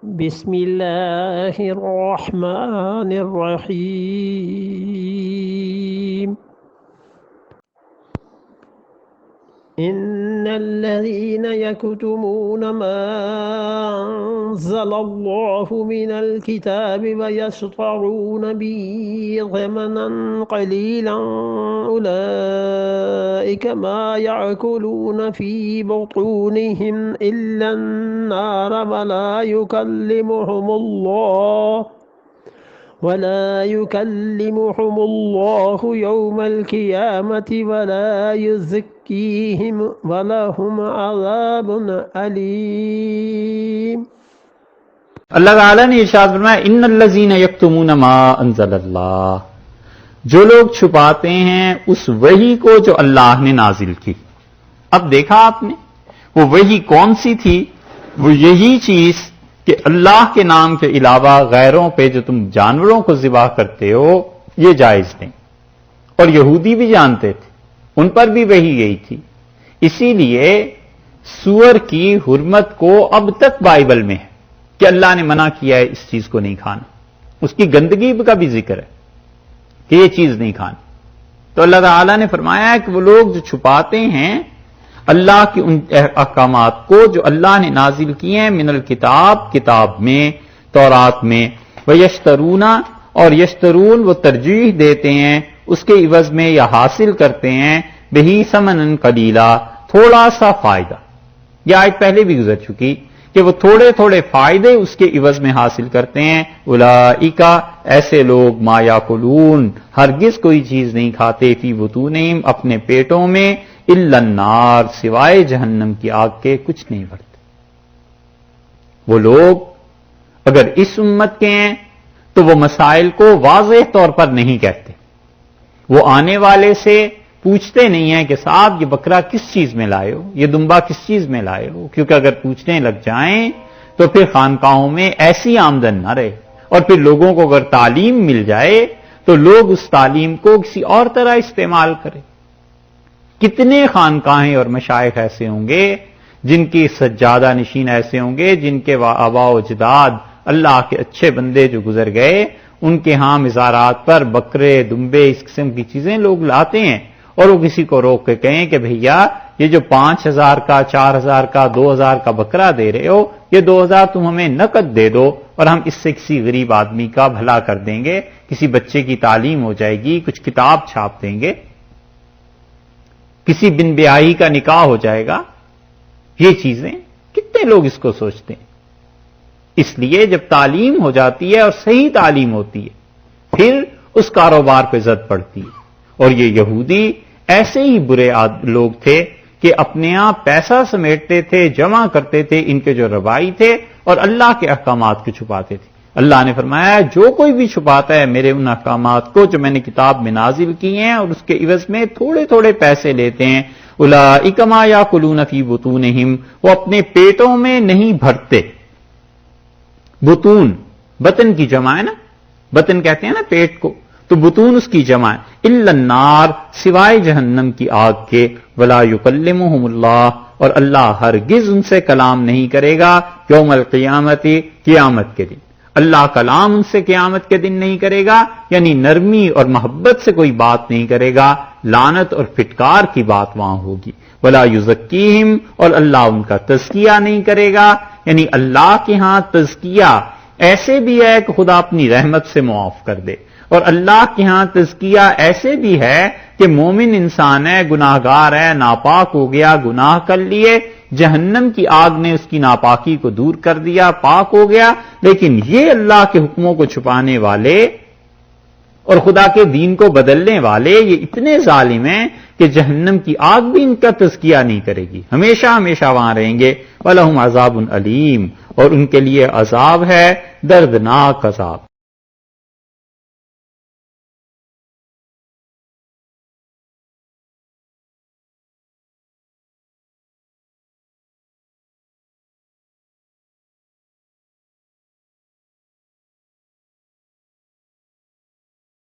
بسم الله الرحمن الرحيم إن الذين يكتمون ما أنزل الله من الكتاب ويشترون به ثمنا قليلا أولئك ما يأكلون في بطونهم إلا النار ولا يكلمهم الله يوم القيامة ولا يزكيهم ولهم عذاب أليم۔ اللہ تعالیٰ نے ارشاد فرمایا ان الذین یکتمون ما انزل اللہ، جو لوگ چھپاتے ہیں اس وحی کو جو اللہ نے نازل کی۔ اب دیکھا آپ نے وہ وحی کون سی تھی؟ وہ یہی چیز کہ اللہ کے نام کے علاوہ غیروں پہ جو تم جانوروں کو ذبح کرتے ہو یہ جائز نہیں، اور یہودی بھی جانتے تھے، ان پر بھی وحی گئی تھی۔ اسی لیے سور کی حرمت کو اب تک بائبل میں ہے کہ اللہ نے منع کیا ہے اس چیز کو نہیں کھانا، اس کی گندگی کا بھی ذکر ہے کہ یہ چیز نہیں کھانی۔ تو اللہ تعالیٰ نے فرمایا ہے کہ وہ لوگ جو چھپاتے ہیں اللہ کی ان احکامات کو جو اللہ نے نازل کیے ہیں من الکتاب، کتاب میں، تورات میں، ویشترون، اور یشترون وہ ترجیح دیتے ہیں اس کے عوض میں یا حاصل کرتے ہیں بہی ثمنا قلیلا، تھوڑا سا فائدہ۔ یہ آیت پہلے بھی گزر چکی کہ وہ تھوڑے تھوڑے فائدے اس کے عوض میں حاصل کرتے ہیں۔ اولئک، ایسے لوگ ما یاکلون، ہرگز کوئی چیز نہیں کھاتے فی بطونہم، اپنے پیٹوں میں، الا النار، سوائے جہنم کی آگ کے کچھ نہیں بھرتے۔ وہ لوگ اگر اس امت کے ہیں تو وہ مسائل کو واضح طور پر نہیں کہتے، وہ آنے والے سے پوچھتے نہیں ہیں کہ صاحب یہ بکرا کس چیز میں لائے ہو، یہ دمبا کس چیز میں لائے ہو، کیونکہ اگر پوچھنے لگ جائیں تو پھر خانقاہوں میں ایسی آمدن نہ رہے، اور پھر لوگوں کو اگر تعلیم مل جائے تو لوگ اس تعلیم کو کسی اور طرح استعمال کریں۔ کتنے خانقاہیں اور مشائخ ایسے ہوں گے جن کی سجادہ نشین ایسے ہوں گے جن کے آباء و اجداد اللہ کے اچھے بندے جو گزر گئے ان کے ہاں مزارات پر بکرے، دمبے، اس قسم کی چیزیں لوگ لاتے ہیں، اور وہ کسی کو روک کے کہیں کہ بھیا یہ جو 5,000 کا، 4,000 کا، 2,000 کا بکرا دے رہے ہو، یہ 2,000 تم ہمیں نقد دے دو اور ہم اس سے کسی غریب آدمی کا بھلا کر دیں گے، کسی بچے کی تعلیم ہو جائے گی، کچھ کتاب چھاپ دیں گے، کسی بن بیاہی کا نکاح ہو جائے گا۔ یہ چیزیں کتنے لوگ اس کو سوچتے ہیں۔ اس لیے جب تعلیم ہو جاتی ہے اور صحیح تعلیم ہوتی ہے پھر اس کاروبار پہ زد پڑتی ہے۔ اور یہ یہودی ایسے ہی برے لوگ تھے کہ اپنے آپ پیسہ سمیٹتے تھے، جمع کرتے تھے ان کے جو ربائی تھے، اور اللہ کے احکامات کو چھپاتے تھے۔ اللہ نے فرمایا جو کوئی بھی چھپاتا ہے میرے ان احکامات کو جو میں نے کتاب میں نازل کیے ہیں اور اس کے عوض میں تھوڑے تھوڑے پیسے لیتے ہیں، اولئک ما یاکلون فی بطونہم، وہ اپنے پیٹوں میں نہیں بھرتے۔ بطون بطن کی جمع ہے نا، بطن کہتے ہیں نا پیٹ کو، تو بطون اس کی جمع ہے، الا النار، سوائے جہنم کی آگ کے، ولا یکلمہم اللہ، اور اللہ ہرگز ان سے کلام نہیں کرے گا، یوم القیامت، قیامت کے دن اللہ کلام ان سے قیامت کے دن نہیں کرے گا، یعنی نرمی اور محبت سے کوئی بات نہیں کرے گا، لعنت اور پھٹکار کی بات وہاں ہوگی۔ ولا یزکیہم، اور اللہ ان کا تزکیہ نہیں کرے گا، یعنی اللہ کے ہاں تزکیہ ایسے بھی ہے کہ خدا اپنی رحمت سے معاف کر دے، اور اللہ کے ہاں تزکیہ ایسے بھی ہے کہ مومن انسان ہے، گناہگار ہے، ناپاک ہو گیا، گناہ کر لیے، جہنم کی آگ نے اس کی ناپاکی کو دور کر دیا، پاک ہو گیا، لیکن یہ اللہ کے حکموں کو چھپانے والے اور خدا کے دین کو بدلنے والے یہ اتنے ظالم ہیں کہ جہنم کی آگ بھی ان کا تزکیہ نہیں کرے گی، ہمیشہ ہمیشہ وہاں رہیں گے۔ وَلَهُمْ عَذَابٌ أَلِيمٌ، اور ان کے لیے عذاب ہے، دردناک عذاب۔